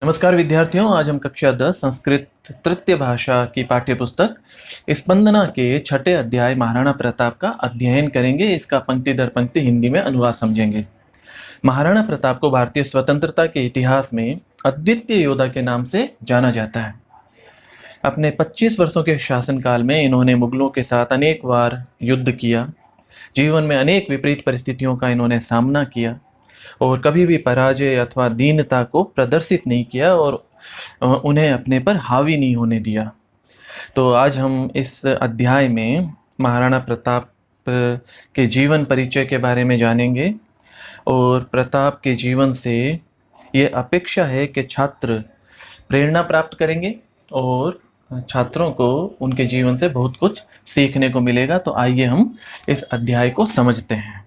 नमस्कार विद्यार्थियों, आज हम कक्षा 10 संस्कृत तृतीय भाषा की पाठ्य पुस्तक स्पंदना के छठे अध्याय महाराणा प्रताप का अध्ययन करेंगे। इसका पंक्ति दर पंक्ति हिंदी में अनुवाद समझेंगे। महाराणा प्रताप को भारतीय स्वतंत्रता के इतिहास में अद्वितीय योद्धा के नाम से जाना जाता है। अपने 25 वर्षों के शासनकाल में इन्होंने मुगलों के साथ अनेक बार युद्ध किया। जीवन में अनेक विपरीत परिस्थितियों का इन्होंने सामना किया और कभी भी पराजय अथवा दीनता को प्रदर्शित नहीं किया और उन्हें अपने पर हावी नहीं होने दिया। तो आज हम इस अध्याय में महाराणा प्रताप के जीवन परिचय के बारे में जानेंगे और प्रताप के जीवन से ये अपेक्षा है कि छात्र प्रेरणा प्राप्त करेंगे और छात्रों को उनके जीवन से बहुत कुछ सीखने को मिलेगा। तो आइए हम इस अध्याय को समझते हैं।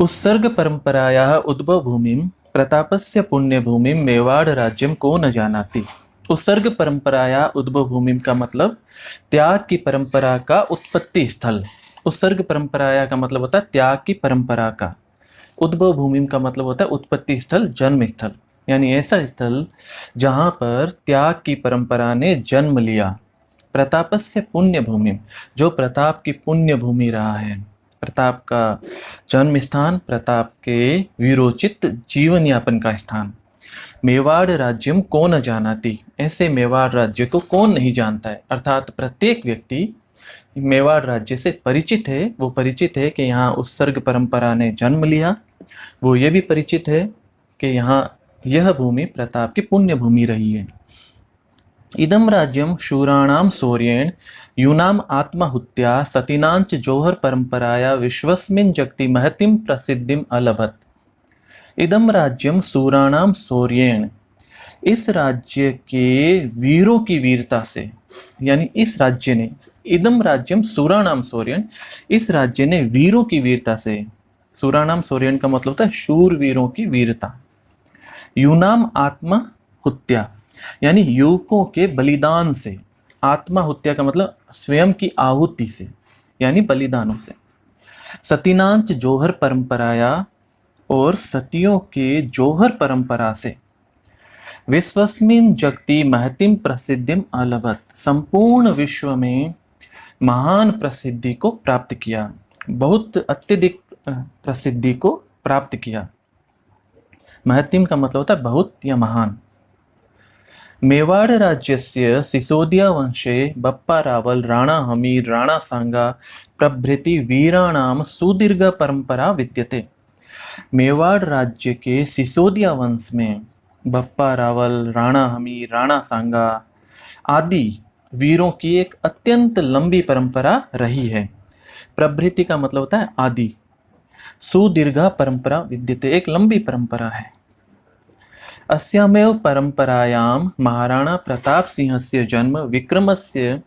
उत्सर्ग परंपरायाः उद्भव भूमिं प्रतापस्य पुण्य भूमिं मेवाड़ राज्यम को न जानाति। उत्सर्ग परंपराया उद्भव भूमि का मतलब त्याग की परंपरा का उत्पत्ति स्थल। उत्सर्ग परंपराया का मतलब होता है त्याग की परंपरा का। उद्भव भूमि का मतलब होता है उत्पत्ति स्थल, जन्म स्थल, यानी ऐसा स्थल जहाँ पर त्याग की परंपरा ने जन्म लिया। प्रतापस्य पुण्य भूमि, जो प्रताप की पुण्य भूमि रहा है। प्रताप का जन्म स्थान, प्रताप के वीरोचित जीवन यापन का स्थान। मेवाड़ राज्यम को न जानाति, ऐसे मेवाड़ राज्य को कौन नहीं जानता है। अर्थात प्रत्येक व्यक्ति मेवाड़ राज्य से परिचित है। वो परिचित है कि यहाँ उत्सर्ग परंपरा ने जन्म लिया। वो ये भी परिचित है कि यहाँ यह भूमि प्रताप की पुण्य भूमि रही है। इदम राज्यम शूराणाम शौर्येण यूनाम आत्माहुत्या सतीनांच जोहर परंपराया विश्वस्मिन् जगति महतिम प्रसिद्धिम अलभत। इदम राज्यम शूराणाम शौर्येण, इस राज्य के वीरों की वीरता से, यानी इस राज्य ने, इदम राज्यम शूराणाम शौर्येण, इस राज्य ने वीरों की वीरता से, शूराणाम शौर्येण का मतलब होता है शूर वीरों की वीरता। यूनाम आत्माहुत्या यानी युवकों के बलिदान से, आत्माहुत्या का मतलब स्वयं की आहुति से, यानी बलिदानों से। सतीनांच जोहर परंपराया, और सतियों के जोहर परंपरा से। विश्वस्मिन् जगति महतिम प्रसिद्धिम अलभत, संपूर्ण विश्व में महान प्रसिद्धि को प्राप्त किया, बहुत अत्यधिक प्रसिद्धि को प्राप्त किया। महतिम का मतलब होता है बहुत या महान। मेवाड़ राज्यस्य सिसोदिया वंशे बप्पा रावल, राणा हमीर, राणा सांगा प्रभृति वीराणाम सुदीर्घ परंपरा विद्यते। मेवाड़ राज्य के सिसोदिया वंश में बप्पा रावल, राणा हमीर, राणा सांगा आदि वीरों की एक अत्यंत लंबी परंपरा रही है। प्रभृति का मतलब होता है आदि। सुदीर्घ परंपरा विद्यते, एक लंबी परंपरा है। अस्यामेव परंपरायां महाराणा प्रताप सिंहस्य जन्म विक्रमस्य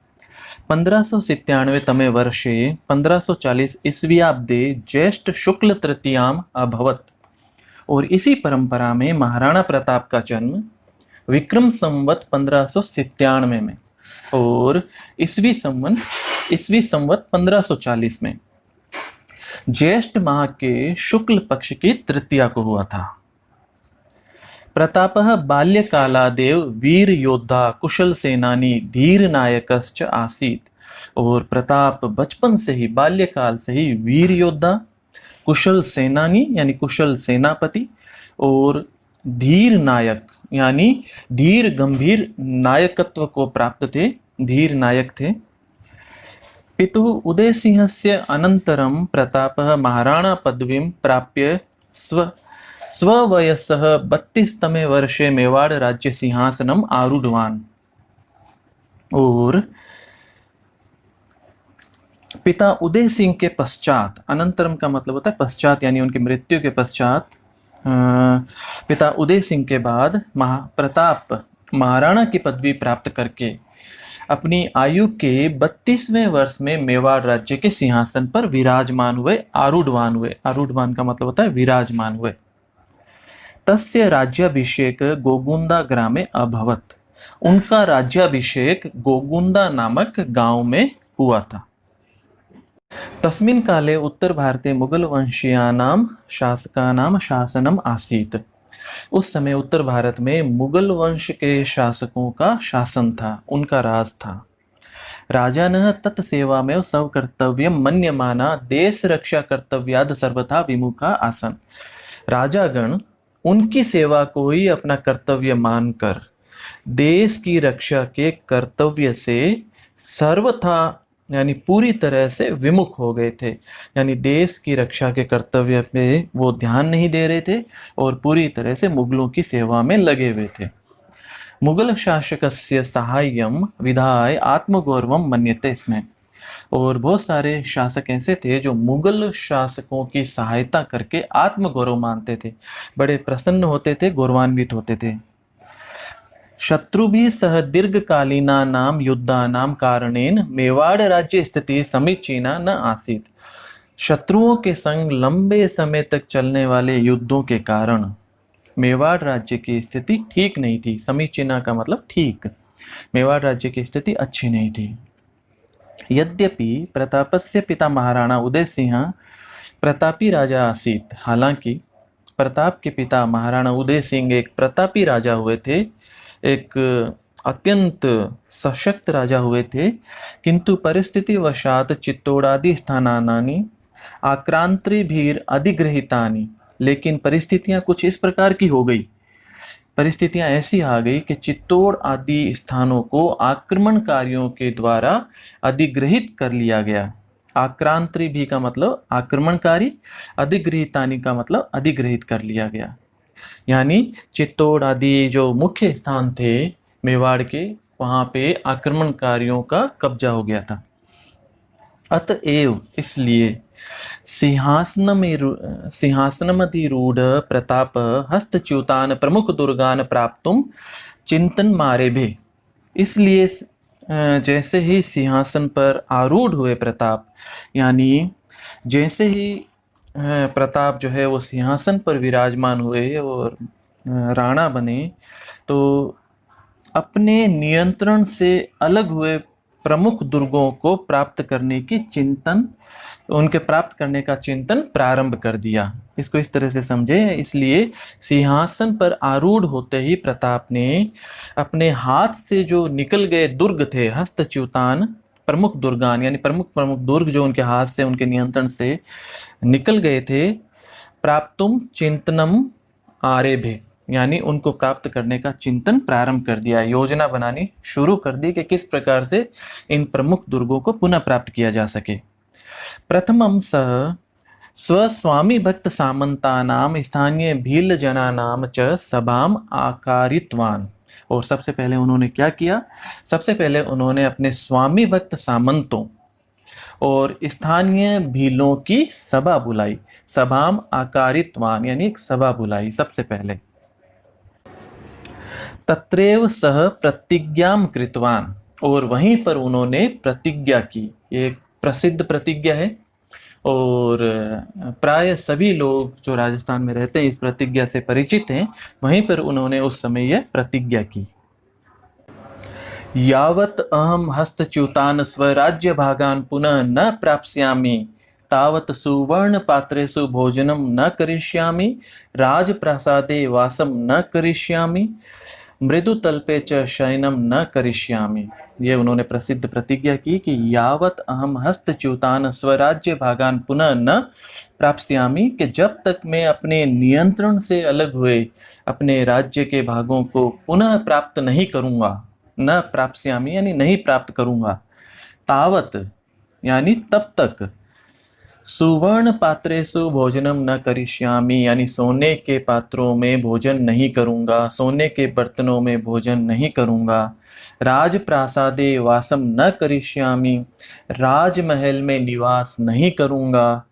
1597 तमे वर्षे 1540 ईस्वीयाब्दे ज्येष्ठ शुक्ल तृतीयाम अभवत। और इसी परंपरा में महाराणा प्रताप का जन्म विक्रम संवत 1597 में और ईस्वी संवत 1540 में ज्येष्ठ माह के शुक्ल पक्ष की तृतीया को हुआ था। प्रतापः बाल्यकालादेव वीर योद्धा कुशल सेनानी धीर नायकश्च आसीत्। और प्रताप बचपन से ही, बाल्यकाल से ही वीर योद्धा, कुशल सेनानी यानी कुशल सेनापति और धीर नायक यानी धीर गंभीर नायकत्व को प्राप्त थे, धीर नायक थे। पितुः उदयसिंहस्य अनंतरम प्रतापः महाराणा पदवीं प्राप्य स्ववयसः 32 तमे वर्षे मेवाड़ राज्य सिंहासनम आरूढ़वान। और पिता उदय सिंह के पश्चात, अनंतरम का मतलब होता है पश्चात, यानी उनकी मृत्यु के पश्चात, पिता उदय सिंह के बाद प्रताप महाराणा की पदवी प्राप्त करके अपनी आयु के 32वें वर्ष में मेवाड़ राज्य के सिंहासन पर विराजमान हुए, आरूढ़वान हुए। आरूढ़वान का मतलब होता है विराजमान हुए। तस्य राज्याभिषेक गोगुंदा ग्रामे अभवत, उनका राज्याभिषेक गोगुंदा नामक गांव में हुआ था। तस्मिन् काले उत्तर भारते मुगल वंशीयानां शासकानां शासनम आसीत्। उस समय उत्तर भारत में मुगल वंश के शासकों का शासन था, उनका राज था। राजानः तत्सेवामेव स्वकर्तव्यं मन्यमाना देश रक्षा कर्तव्याद सर्वथा विमुखा आसन। राजागण उनकी सेवा को ही अपना कर्तव्य मानकर देश की रक्षा के कर्तव्य से सर्वथा यानी पूरी तरह से विमुख हो गए थे। यानी देश की रक्षा के कर्तव्य पे वो ध्यान नहीं दे रहे थे और पूरी तरह से मुगलों की सेवा में लगे हुए थे। मुगल शासकस्य साहाय्यम विधाय आत्मगौरवम मन्यते स्म। और बहुत सारे शासक ऐसे थे जो मुगल शासकों की सहायता करके आत्मगौरव मानते थे, बड़े प्रसन्न होते थे, गौरवान्वित होते थे। शत्रुभिः सह दीर्घकालीनानां युद्धानां कारणेन मेवाड़ राज्य स्थिति समीचीना न आसीत्। शत्रुओं के संग लंबे समय तक चलने वाले युद्धों के कारण मेवाड़ राज्य की स्थिति ठीक नहीं थी। समीचीना का मतलब ठीक। मेवाड़ राज्य की स्थिति अच्छी नहीं थी। यद्यपि प्रतापस्य पिता महाराणा उदय सिंह प्रतापी राजा आसीत्। हालांकि प्रताप के पिता महाराणा उदय सिंह एक प्रतापी राजा हुए थे, एक अत्यंत सशक्त राजा हुए थे, किंतु परिस्थिति वशात चित्तौड़ादि स्थानानि आक्रांतृभिर अधिगृहीतानि। लेकिन परिस्थितियां कुछ इस प्रकार की हो गई, परिस्थितियां ऐसी आ गई कि चित्तौड़ आदि स्थानों को आक्रमणकारियों के द्वारा अधिग्रहित कर लिया गया। आक्रांत्री भी का मतलब आक्रमणकारी, अधिगृहितानि का मतलब अधिग्रहित कर लिया गया। यानी चित्तौड़ आदि जो मुख्य स्थान थे मेवाड़ के, वहां पे आक्रमणकारियों का कब्जा हो गया था। अतएव इसलिए सिंहासनमधिरूढ़ प्रताप हस्तच्युतान प्रमुख दुर्गान प्राप्तुम चिंतन मारेभे। इसलिए जैसे ही सिंहासन पर आरूढ़ हुए प्रताप, यानी जैसे ही प्रताप जो है वो सिंहासन पर विराजमान हुए और राणा बने, तो अपने नियंत्रण से अलग हुए प्रमुख दुर्गों को प्राप्त करने की चिंतन, उनके प्राप्त करने का चिंतन प्रारंभ कर दिया। इसको इस तरह से समझे। इसलिए सिंहासन पर आरूढ़ होते ही प्रताप ने अपने हाथ से जो निकल गए दुर्ग थे, हस्तच्युतान प्रमुख दुर्गान, यानी प्रमुख दुर्ग जो उनके हाथ से, उनके नियंत्रण से निकल गए थे, प्राप्तुम चिंतनम आरेभे, यानी उनको प्राप्त करने का चिंतन प्रारंभ कर दिया, योजना बनानी शुरू कर दी कि किस प्रकार से इन प्रमुख दुर्गों को पुनः प्राप्त किया जा सके। प्रथमं सः स्वस्वामी भक्त सामंतानां स्थानीय भील जनानां च सभाम आकारितवान। और सबसे पहले उन्होंने क्या किया? सबसे पहले उन्होंने अपने स्वामी भक्त सामंतों और स्थानीय भीलों की सभा बुलाई। सभाम आकारितवान यानी एक सभा बुलाई सबसे पहले। तत्रैव सह प्रतिज्ञां कृतवान, और वहीं पर उन्होंने प्रतिज्ञा की। एक प्रसिद्ध प्रतिज्ञा है और प्राय सभी लोग जो राजस्थान में रहते हैं इस प्रतिज्ञा से परिचित हैं। वहीं पर उन्होंने उस समय यह प्रतिज्ञा की। यावत् अहम हस्तच्युतान स्वराज्य भागान पुनः न प्राप्स्यामि तावत् सुवर्ण पात्रेषु भोजनम न करिष्यामि, राजप्रासादे वासम न करिष्यामि, मृदुतल्पे च शयनम न करिष्यामि। ये उन्होंने प्रसिद्ध प्रतिज्ञा की कि यावत अहम हस्तच्युतान स्वराज्य भागान पुनः न प्राप्स्यामि, कि जब तक मैं अपने नियंत्रण से अलग हुए अपने राज्य के भागों को पुनः प्राप्त नहीं करूँगा, न प्राप्स्यामि यानी नहीं प्राप्त करूँगा, तावत यानी तब तक, सुवर्ण पात्रेषु भोजनम न करिष्यामि यानी सोने के पात्रों में भोजन नहीं करूँगा, सोने के बर्तनों में भोजन नहीं करूँगा, राजप्रासादे वासम न करिष्यामि राजमहल में निवास नहीं करूँगा,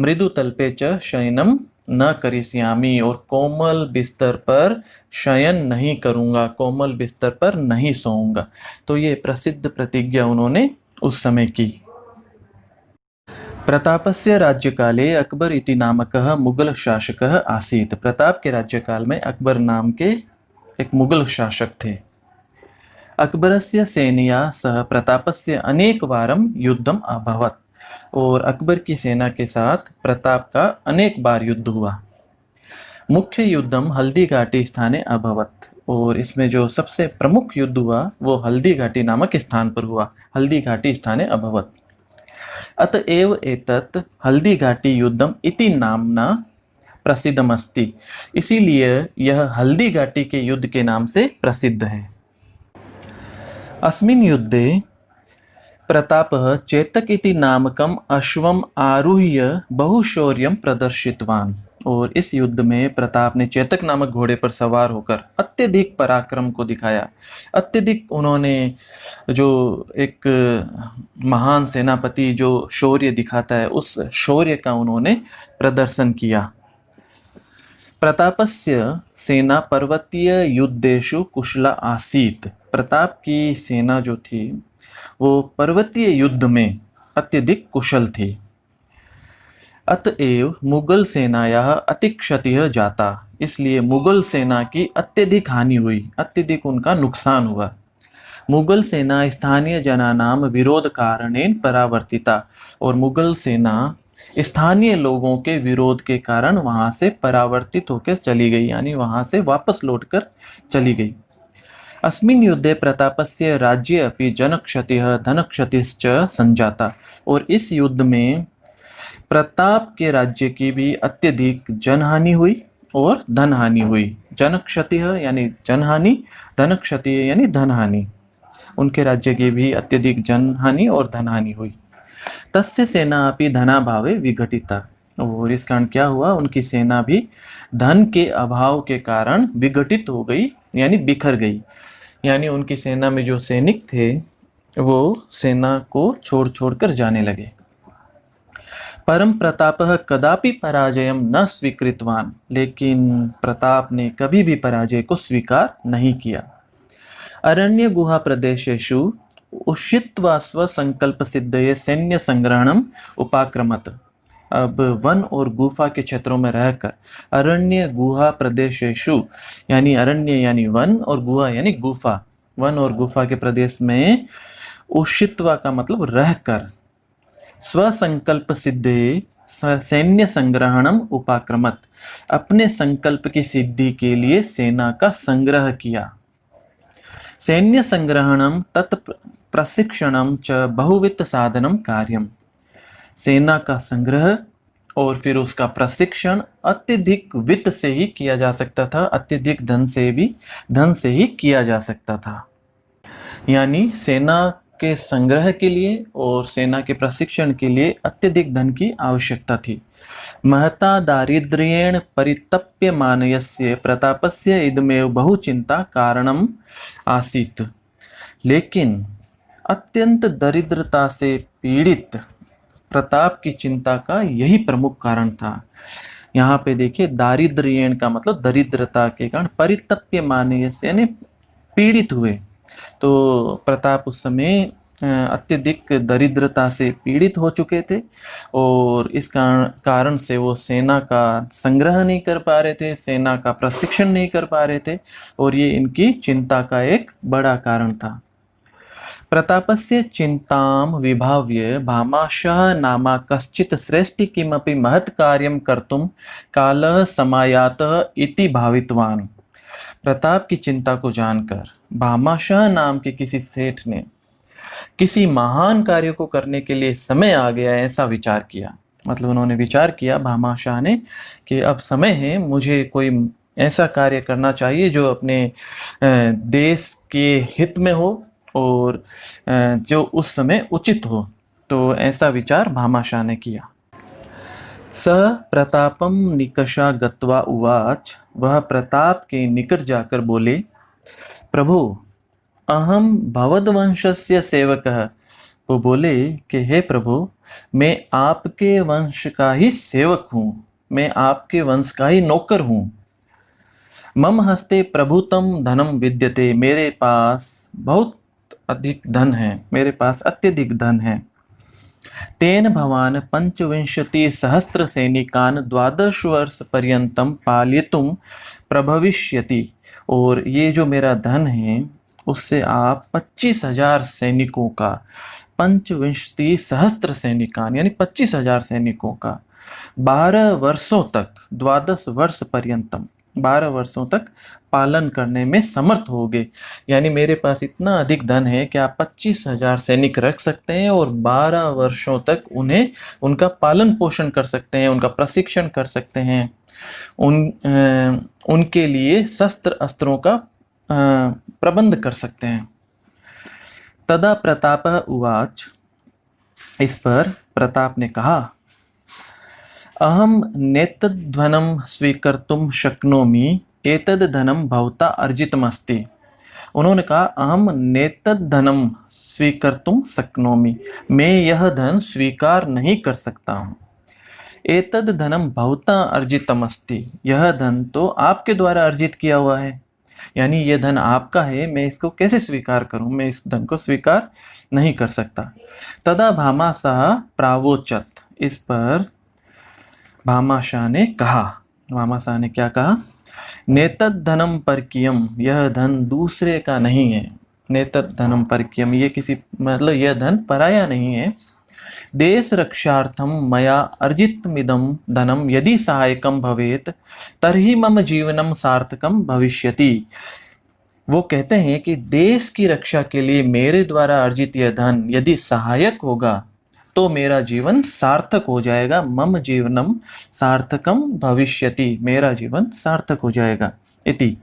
मृदुतल्पे च शयनम न करिष्यामि और कोमल बिस्तर पर शयन नहीं करूँगा, कोमल बिस्तर पर नहीं सोऊंगा। तो ये प्रसिद्ध प्रतिज्ञा उन्होंने उस समय की। प्रतापस्य राज्यकाले अकबर इति नामकः मुगल शासकः आसीत्। प्रताप के राज्यकाल में अकबर नाम के एक मुगल शासक थे। अकबरस्य सेनया सह प्रतापस्य अनेकवारं युद्धम अभवत्, और अकबर की सेना के साथ प्रताप का अनेक बार युद्ध हुआ। मुख्य युद्धम हल्दी घाटी स्थाने अभवत, और इसमें जो सबसे प्रमुख युद्ध हुआ वो हल्दी घाटी नामक स्थान पर हुआ, हल्दी घाटी स्थाने अभवत। अतएव एतत् हल्दी घाटी युद्धम इति नामना प्रसिद्धमस्ति, इसीलिए यह हल्दी घाटी के युद्ध के नाम से प्रसिद्ध है। अस्मिन् युद्धे प्रतापः चेतक इति नामकम अश्वम आरुह्य बहुशौर्यम प्रदर्शितवान, और इस युद्ध में प्रताप ने चेतक नामक घोड़े पर सवार होकर अत्यधिक पराक्रम को दिखाया। अत्यधिक उन्होंने जो एक महान सेनापति जो शौर्य दिखाता है उस शौर्य का उन्होंने प्रदर्शन किया। प्रतापस्य सेना पर्वतीय युद्धेषु कुशला आसीत, प्रताप की सेना जो थी वो पर्वतीय युद्ध में अत्यधिक कुशल थी। अतएव मुगल सेनायाः अतिक्षतिः जाता, इसलिए मुगल सेना की अत्यधिक हानि हुई, अत्यधिक उनका नुकसान हुआ। मुगल सेना स्थानीय जनानाम विरोध कारणेन परावर्तिता, और मुगल सेना स्थानीय लोगों के विरोध के कारण वहां से परावर्तित होकर चली गई, यानी वहां से वापस लौटकर चली गई। अस्मिन् युद्धे प्रतापस्य राज्ये अपि जनक्षतिः धनक्षतिश्च संजाता, और इस युद्ध में प्रताप के राज्य की भी अत्यधिक जनहानि हुई और धनहानि हुई। जनक्षति यानी जनहानि, धनक्षति यानी धनहानि, उनके राज्य की भी अत्यधिक जनहानि और धनहानि हुई। तस्य सेना अपि धनाभावे विघटिता, और इस कारण क्या हुआ, उनकी सेना भी धन के अभाव के कारण विघटित हो गई, यानी बिखर गई। यानी उनकी सेना में जो सैनिक थे वो सेना को छोड़ छोड़कर जाने लगे। परम प्रतापः कदापि पराजयम न स्वीकृतवान, लेकिन प्रताप ने कभी भी पराजय को स्वीकार नहीं किया। अरण्य गुहा प्रदेशेषु उषित्वा स्वसंकल्प सिद्धये सैन्य संग्रहणम उपाक्रमत, अब वन और गुफा के क्षेत्रों में रहकर अरण्य गुहा प्रदेशेषु, यानी अरण्य यानी वन और गुहा यानी गुफा, वन और गुफा के प्रदेश में उषित्वा का मतलब रहकर, स्वसंकल्प सिद्धे सैन्य संग्रहणम उपाक्रमत, अपने संकल्प की सिद्धि के लिए सेना का संग्रह किया। सैन्य संग्रहणम तत् प्रशिक्षणम च बहुविध साधनम कार्यम, सेना का संग्रह और फिर उसका प्रशिक्षण अत्यधिक वित्त से ही किया जा सकता था, अत्यधिक धन से ही किया जा सकता था। यानी सेना के संग्रह के लिए और सेना के प्रशिक्षण के लिए अत्यधिक धन की आवश्यकता थी। महता दारिद्र्येण परितप्यमानस्य प्रतापस्य इदमेव बहुचिंता कारणम आसीत्, लेकिन अत्यंत दरिद्रता से पीड़ित प्रताप की चिंता का यही प्रमुख कारण था। यहाँ पे देखिए, दारिद्र्येण का मतलब दरिद्रता के कारण, परितप्यमानस्य यानी पीड़ित हुए, तो प्रताप उस समय अत्यधिक दरिद्रता से पीड़ित हो चुके थे और इस कारण से वो सेना का संग्रह नहीं कर पा रहे थे, सेना का प्रशिक्षण नहीं कर पा रहे थे, और ये इनकी चिंता का एक बड़ा कारण था। प्रतापस्य चिंतां विभाव्य भामाशाह नामा कश्चित् श्रेष्ठी किमपि महत् कार्यं कर्तुं कालः समायातः इति भावितवान, प्रताप की चिंता को जानकर भामाशाह नाम के किसी सेठ ने किसी महान कार्य को करने के लिए समय आ गया ऐसा विचार किया। मतलब उन्होंने विचार किया भामाशाह ने कि अब समय है, मुझे कोई ऐसा कार्य करना चाहिए जो अपने देश के हित में हो और जो उस समय उचित हो। तो ऐसा विचार भामाशाह ने किया। स प्रतापम निकषा गत्वा उवाच, वह प्रताप के निकट जाकर बोले, प्रभु अहम भवद्वंशस्य सेवकः, वो बोले कि हे प्रभु, मैं आपके वंश का ही सेवक हूँ, मैं आपके वंश का ही नौकर हूँ। मम हस्ते प्रभुतम धनम विद्यते, मेरे पास बहुत अधिक धन है, मेरे पास अत्यधिक धन है। तेन भवान 25 सहस्त्र सैनिकान 12 वर्ष पर्यंतम पालयितुम प्रभविष्यति, और ये जो मेरा धन है उससे आप 25,000 सैनिकों का, 25 सहस्त्र सैनिकान यानी 25,000 सैनिकों का 12 वर्षों तक, 12 वर्ष पर्यंतम, 12 वर्षों तक पालन करने में समर्थ होगे। यानी मेरे पास इतना अधिक धन है कि आप 25,000 सैनिक रख सकते हैं और 12 वर्षों तक उन्हें उनका पालन पोषण कर सकते हैं, उनका प्रशिक्षण कर सकते हैं, उनके लिए शस्त्र अस्त्रों का प्रबंध कर सकते हैं। तदा प्रताप उवाच, इस पर प्रताप ने कहा, अहम नेतद्धनम स्वीकर्तुम शक्नोमि, एतद् धनम भवता अर्जितमस्ति। उन्होंने कहा, अहम नेतद्धनम स्वीकर्तुम शक्नोमि, मैं यह धन स्वीकार नहीं कर सकता हूँ। एतद् धनम भवता अर्जितमस्ति, यह धन तो आपके द्वारा अर्जित किया हुआ है, यानी यह धन आपका है, मैं इसको कैसे स्वीकार करूं, मैं इस धन को स्वीकार नहीं कर सकता। तदा भामाशाह प्रावोचत, इस पर भामाशाह ने कहा, भामाशाह ने क्या कहा, नेतद् धनम परकीयम, यह धन दूसरे का नहीं है। नेतद् धनम परकीयम, ये किसी मतलब यह धन पराया नहीं है। देश रक्षार्थम मया अर्जितमिदं धनम यदि सहायकम भवेत तर्हि मम जीवनम सार्थकम भविष्यति। वो कहते हैं कि देश की रक्षा के लिए मेरे द्वारा अर्जित यह धन यदि सहायक होगा तो मेरा जीवन सार्थक हो जाएगा। मम जीवनम सार्थकम भविष्यति, मेरा जीवन सार्थक हो जाएगा। इति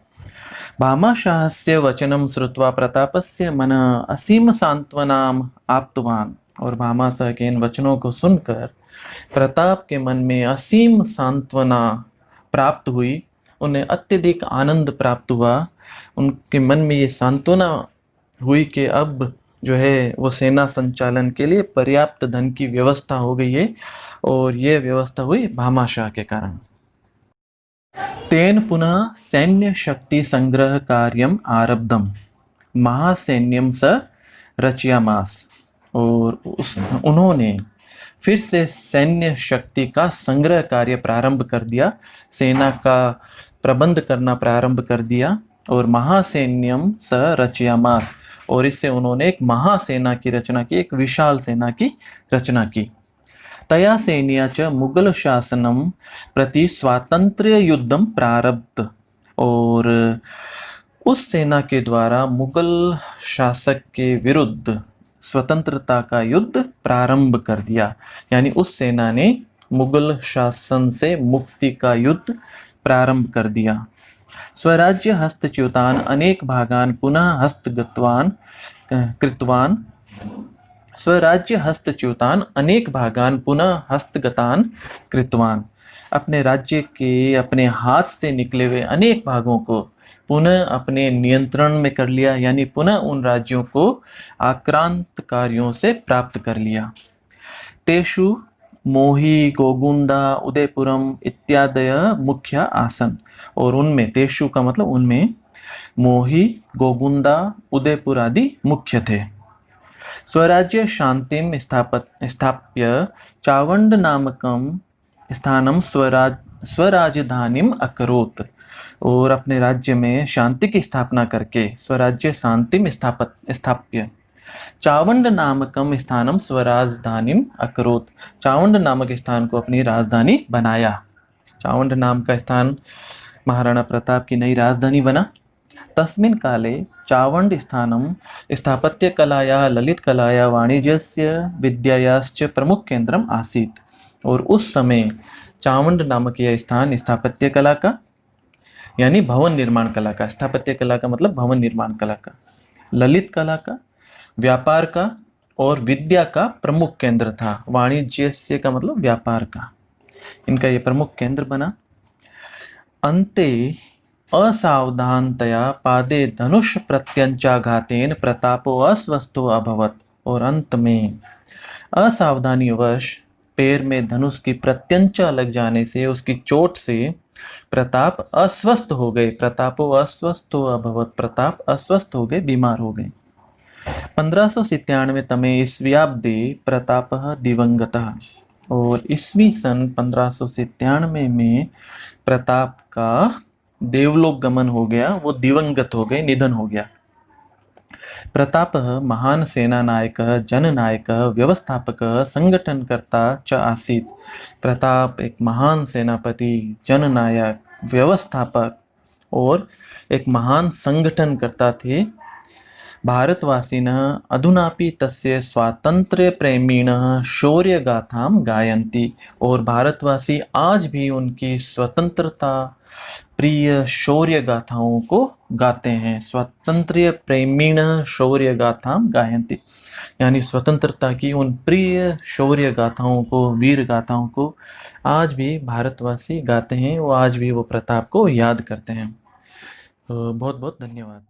भामाशाहस्य वचनम श्रुत्वा प्रतापस्य मनः असीम सांत्वनाम आप्तवान्। और भामाशाह के इन वचनों को सुनकर प्रताप के मन में असीम सांत्वना प्राप्त हुई, उन्हें अत्यधिक आनंद प्राप्त हुआ। उनके मन में ये सांत्वना हुई कि अब जो है वो सेना संचालन के लिए पर्याप्त धन की व्यवस्था हो गई है, और ये व्यवस्था हुई भामाशाह के कारण। तेन पुनः सैन्य शक्ति संग्रह कार्यम आरब्धम महासैन्यम स रचयामास। और उन्होंने फिर से सैन्य शक्ति का संग्रह कार्य प्रारंभ कर दिया, सेना का प्रबंध करना प्रारंभ कर दिया। और महासैन्यम स रचयामास, और इससे उन्होंने एक महासेना की रचना की, एक विशाल सेना की रचना की। तया सेनया च मुगल शासनम प्रति स्वातंत्र्य युद्धम प्रारब्ध, और उस सेना के द्वारा मुगल शासक के विरुद्ध स्वतंत्रता का युद्ध प्रारंभ कर दिया। यानी उस सेना ने मुगल शासन से मुक्ति का युद्ध प्रारंभ कर दिया। स्वराज्य हस्तच्युतान अनेक भागान पुनः हस्तगतवान कृतवान, स्वराज्य हस्तच्युतान अनेक भागान पुनः हस्तगतान कृतवान, अपने राज्य के अपने हाथ से निकले हुए अनेक भागों को पुनः अपने नियंत्रण में कर लिया, यानी पुनः उन राज्यों को आक्रांतकारियों से प्राप्त कर लिया। तेषु मोही गोगुंदा उदयपुरम इत्यादय मुख्य आसन, और उनमें, तेषु का मतलब उनमें, मोही गोगुंदा उदयपुर आदि मुख्य थे। स्वराज्य शांतिम स्थाप्य चावंड नामकम स्थानम स्वराजधानीम अकरोत, और अपने राज्य में शांति की स्थापना करके स्वराज्य शांतिम स्थाप्य चावंड नामकम स्थानम स्वराजधानीम अकरोत, चावंड नामक स्थान को अपनी राजधानी बनाया। चावंड नाम का स्थान महाराणा प्रताप की नई राजधानी बना। तस्मिन् काले चावंड स्थानम स्थापत्य कलाया ललित कलाया वाणिज्यस्य विद्यायाश्च प्रमुख केंद्रम आसीत्, और उस समय चावंड नामक यह स्थान स्थापत्य कला का, यानी भवन निर्माण कला का, स्थापत्य कला का मतलब भवन निर्माण कला का, ललित कला का, व्यापार का और विद्या का प्रमुख केंद्र था। वाणिज्य से का मतलब व्यापार का, इनका ये प्रमुख केंद्र बना। अन्ते असावधानतया पादे धनुष प्रत्यंचाघातेन प्रतापो अस्वस्थो अभवत, और अंत में असावधानीवश पैर में धनुष की प्रत्यंचा लग जाने से, उसकी चोट से प्रताप अस्वस्थ हो गए। प्रतापो अस्वस्थो अभवत, प्रताप अस्वस्थ हो गए, बीमार हो गए। 1597 तमे ईस्व्याब्दे प्रतापः दिवंगतः, और ईस्वी सन 1597 में प्रताप का देवलोक गमन हो गया, वो दिवंगत हो गए, निधन हो गया। प्रतापः महान् सेनानायकः, जननायकः, व्यवस्थापकः, संगठनकर्ता च आसीत्। प्रताप एक महान सेनापति, जननायक, व्यवस्थापक और एक महान संगठनकर्ता थे। भारतवासिनः अधुनापि तस्य स्वातंत्र्यप्रेमिणः शौर्यगाथां गायन्ति, और भारतवासी आज भी उनकी स्वतंत्रता प्रिय शौर्य गाथाओं को गाते हैं। स्वतंत्र प्रेमिणः शौर्य गाथां गायन्ति, यानी स्वतंत्रता की उन प्रिय शौर्य गाथाओं को, वीर गाथाओं को आज भी भारतवासी गाते हैं, वो आज भी वो प्रताप को याद करते हैं। तो बहुत बहुत धन्यवाद।